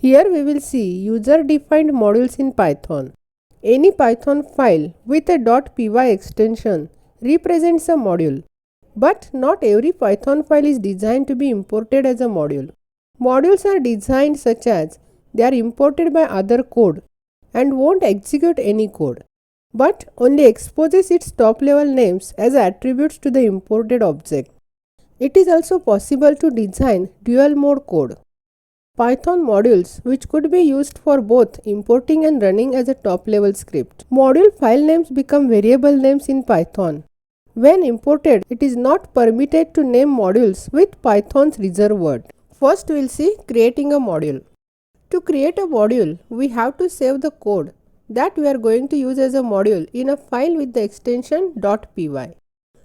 Here we will see user-defined modules in Python. Any Python file with a .py extension represents a module, but not every Python file is designed to be imported as a module. Modules are designed such as they are imported by other code and won't execute any code, but only exposes its top-level names as attributes to the imported object. It is also possible to design dual-mode code. Python modules which could be used for both importing and running as a top-level script. Module file names become variable names in Python. When imported, it is not permitted to name modules with Python's reserved word. First, we will see creating a module. To create a module, we have to save the code that we are going to use as a module in a file with the extension .py.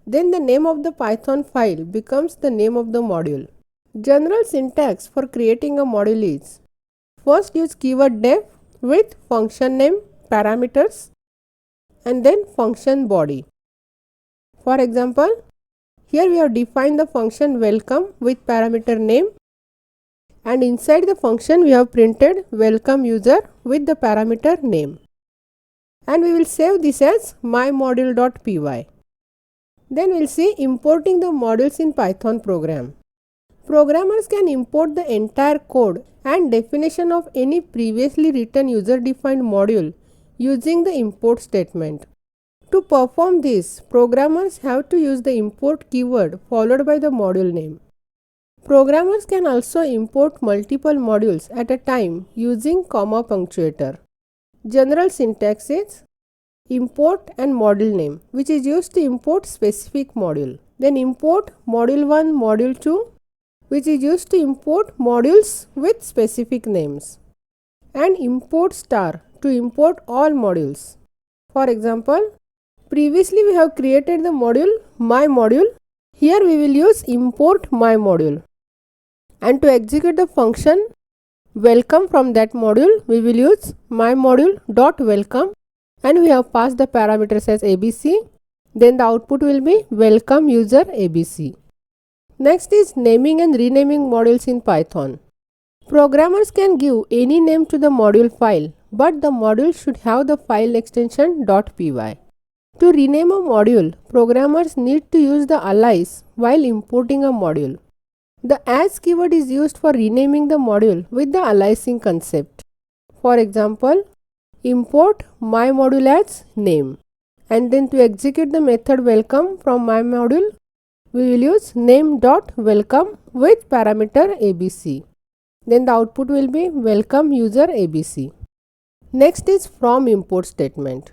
Then the name of the Python file becomes the name of the module. General syntax for creating a module is: first use keyword def with function name, parameters, and then function body. For example, here we have defined the function welcome with parameter name, and inside the function we have printed welcome user with the parameter name. And we will save this as mymodule.py. Then we will see importing the modules in Python program. Programmers can import the entire code and definition of any previously written user-defined module using the import statement. To perform this, programmers have to use the import keyword followed by the module name. Programmers can also import multiple modules at a time using comma punctuator. General syntax is import and module name, which is used to import specific module. Then import module 1, module 2, which is used to import modules with specific names, and import star to import all modules. For example, previously we have created the module mymodule. Here we will use import mymodule, and to execute the function welcome from that module we will use mymodule.welcome, and we have passed the parameters as abc. Then the output will be welcome user abc. Next is naming and renaming modules in Python. Programmers can give any name to the module file, but the module should have the file extension .py. To rename a module, programmers need to use the alias while importing a module. The as keyword is used for renaming the module with the aliasing concept. For example, import mymodule as name, and then to execute the method welcome from mymodule, we will use name.welcome with parameter abc. Then the output will be welcome user abc. Next is from import statement.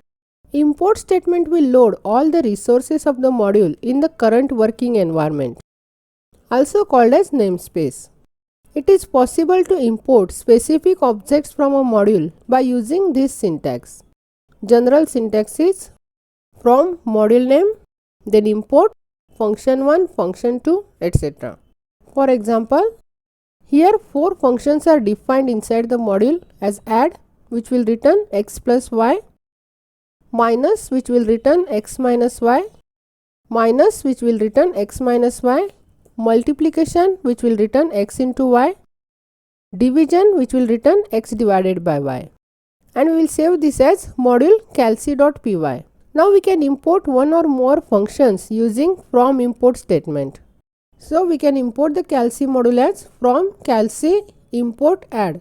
Import statement will load all the resources of the module in the current working environment, also called as namespace. It is possible to import specific objects from a module by using this syntax. General syntax is from module name, then import function 1, function 2, etc. For example, here 4 functions are defined inside the module as add, which will return x plus y, minus, which will return x minus y, minus, which will return x minus y, multiplication, which will return x into y, division, which will return x divided by y. And we will save this as module calc.py. Now we can import one or more functions using from import statement. So we can import the calc module as from calc import add,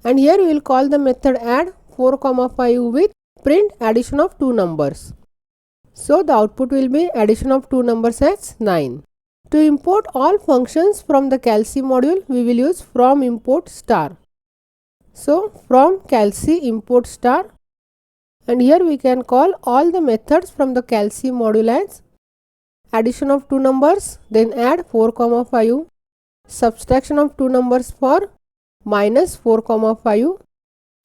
and here we will call the method add 4, 5 with print addition of two numbers. So the output will be addition of two numbers as 9. To import all functions from the calc module, we will use from import star. So from calc import star, and here we can call all the methods from the calc module as addition of two numbers, then add 4, 5, subtraction of two numbers for minus 4, 5,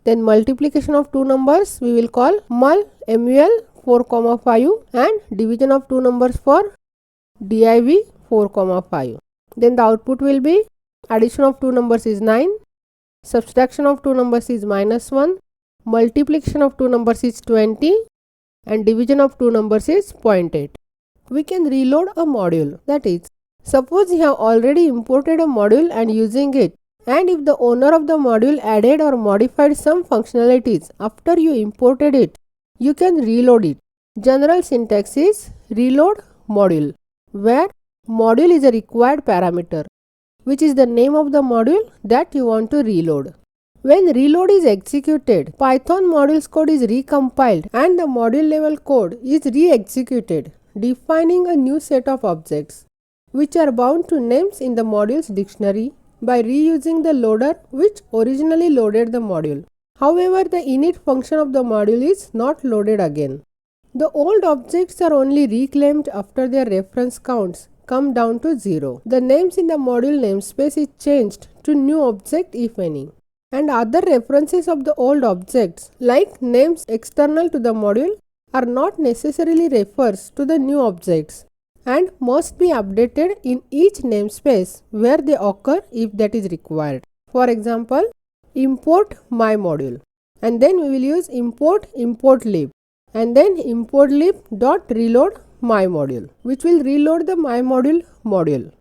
then multiplication of two numbers we will call mul 4, 5, and division of two numbers for div 4, 5. Then the output will be addition of two numbers is 9, subtraction of two numbers is minus 1, multiplication of two numbers is 20, and division of two numbers is 0.8. We can reload a module, that is, suppose you have already imported a module and using it, And if the owner of the module added or modified some functionalities after you imported it, you can reload it. General syntax is reload module, where module is a required parameter, which is the name of the module that you want to reload. When reload is executed, Python module's code is recompiled and the module level code is re-executed, defining a new set of objects, which are bound to names in the module's dictionary by reusing the loader which originally loaded the module. However, the init function of the module is not loaded again. The old objects are only reclaimed after their reference counts come down to 0. The names in the module namespace is changed to new object if any. And other references of the old objects like names external to the module are not necessarily refers to the new objects and must be updated in each namespace where they occur if that is required. For example, import my module, and then we will use import lib, and then import lib dot reload my module, which will reload the my module.